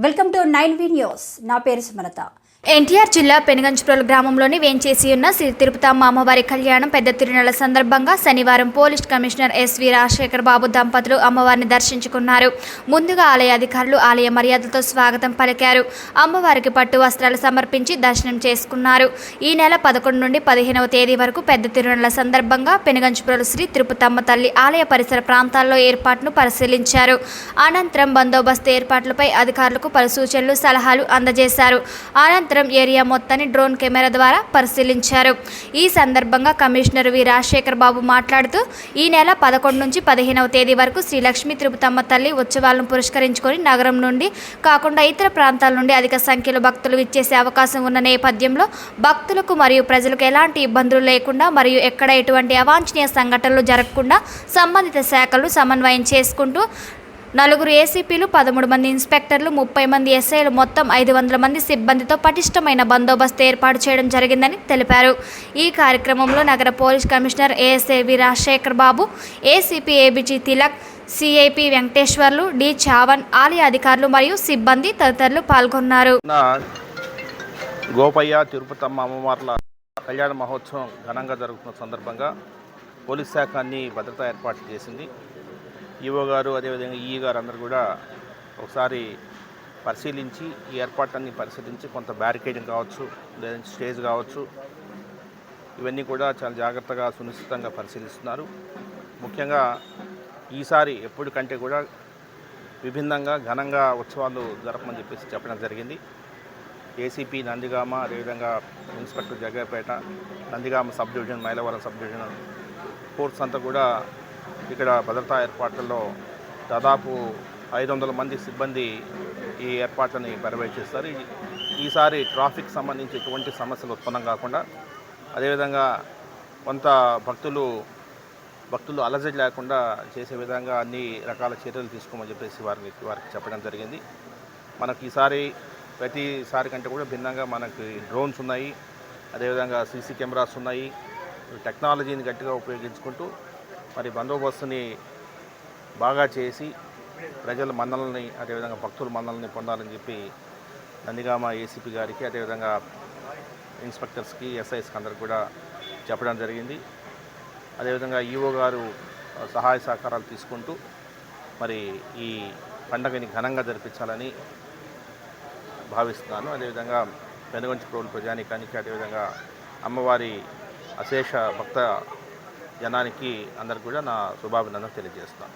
Welcome to 9V news. నా పేరు సుమలత. ఎన్టీఆర్ జిల్లా పెనుగంచిప్రోలు గ్రామంలోని వేంచేసి ఉన్న శ్రీ తిరుపతమ్మ అమ్మవారి కళ్యాణం పెద్ద తిరునాళ్ల సందర్భంగా శనివారం పోలీస్ కమిషనర్ ఎస్వి రాజశేఖర్ బాబు దంపతులు అమ్మవారిని దర్శించుకున్నారు. ముందుగా ఆలయ అధికారులు ఆలయ మర్యాదలతో స్వాగతం పలికారు. అమ్మవారికి పట్టు వస్త్రాలు సమర్పించి దర్శనం చేసుకున్నారు. ఈ నెల 11 నుండి 15వ తేదీ వరకు పెద్ద తిరునాళ్ల సందర్భంగా పెనుగంచిప్రోలు శ్రీ తిరుపతమ్మ తల్లి ఆలయ పరిసర ప్రాంతాల్లో ఏర్పాట్లను పరిశీలించారు. అనంతరం బందోబస్తు ఏర్పాట్లపై అధికారులకు పలు సూచనలు సలహాలు అందజేశారు. అనంతరం ఏరియా మొత్తాన్ని డ్రోన్ కెమెరా ద్వారా పరిశీలించారు. ఈ సందర్భంగా కమిషనర్ వి రాజశేఖర్ బాబు మాట్లాడుతూ ఈ నెల 11 నుంచి 15వ తేదీ వరకు శ్రీ లక్ష్మీ తిరుపతమ్మ తల్లి ఉత్సవాలను పురస్కరించుకొని నగరం నుండి కాకుండా ఇతర ప్రాంతాల నుండి అధిక సంఖ్యలో భక్తులు విచ్చేసే అవకాశం ఉన్న నేపథ్యంలో భక్తులకు మరియు ప్రజలకు ఎలాంటి ఇబ్బందులు లేకుండా మరియు ఎక్కడ ఎటువంటి అవాంఛనీయ సంఘటనలు జరగకుండా సంబంధిత శాఖలు సమన్వయం చేసుకుంటూ 4 ఏసీపీలు, 13 మంది ఇన్స్పెక్టర్లు, 30 మంది ఎస్ఐలు, మొత్తం 500 మంది సిబ్బందితో పటిష్టమైన బందోబస్తు ఏర్పాటు చేయడం జరిగిందని తెలిపారు. ఈ కార్యక్రమంలో నగర police commissioner ASI V Rajasekhar Babu, ACP ABG Tilak, CI P Venkateswarlu, D Chavan, ఆలయ అధికారులు మరియు సిబ్బంది తదితరులు పాల్గొన్నారు. గోపయ్య తిరుపతమ్మ అమ్మవార్ల కళ్యాణ మహోత్సవం ఘనంగా జరుగుతున్న సందర్భంగా పోలీస్ శాఖ అన్ని భద్రతా ఏర్పాట్లు చేసింది. ఈఓ గారు అదేవిధంగా ఈఈ గారు అందరూ కూడా ఒకసారి పరిశీలించి ఈ ఏర్పాట్లన్నీ పరిశీలించి కొంత బ్యారికేడింగ్ కావచ్చు, లేదంటే స్టేజ్ కావచ్చు, ఇవన్నీ కూడా చాలా జాగ్రత్తగా సునిశ్చితంగా పరిశీలిస్తున్నారు. ముఖ్యంగా ఈసారి ఎప్పుడు కంటే కూడా విభిన్నంగా ఘనంగా ఉత్సవాలు జరపమని చెప్పడం జరిగింది. ఏసీపీ నందిగామ, అదేవిధంగా inspector Jaggapeta, Nandigama sub division, Mylavaram sub division force అంతా కూడా ఇక్కడ భద్రతా ఏర్పాట్లలో దాదాపు 500 మంది సిబ్బంది ఈ ఏర్పాట్లని పర్యవేక్షిస్తారు. ఈసారి ట్రాఫిక్ సంబంధించి ఎటువంటి సమస్యలు ఉత్పన్నం కాకుండా, అదేవిధంగా కొంత భక్తులు అలజడి లేకుండా చేసే విధంగా అన్ని రకాల చర్యలు తీసుకోమని చెప్పేసి వారికి చెప్పడం జరిగింది. మనకి ఈసారి ప్రతిసారి కంటే కూడా భిన్నంగా మనకి డ్రోన్స్ ఉన్నాయి, అదేవిధంగా సీసీ కెమెరాస్ ఉన్నాయి. టెక్నాలజీని గట్టిగా ఉపయోగించుకుంటూ మరి బందోబస్తుని బాగా చేసి ప్రజల మన్నలని, అదేవిధంగా భక్తుల మన్నలని పొందాలని చెప్పి నందిగామ ఏసీపీ గారికి, అదేవిధంగా ఇన్స్పెక్టర్స్కి, ఎస్ఐస్కి అందరికి కూడా చెప్పడం జరిగింది. అదేవిధంగా ఈఓ గారు సహాయ సహకారాలు తీసుకుంటూ మరి ఈ పండుగని ఘనంగా జరిపించాలని భావిస్తున్నాను. అదేవిధంగా పెనుగంచిప్రోలు ప్రజానీకానికి, అదేవిధంగా అమ్మవారి అశేష భక్త జనానికి అందరికి కూడా నా శుభాభినందనలు తెలియజేస్తాను.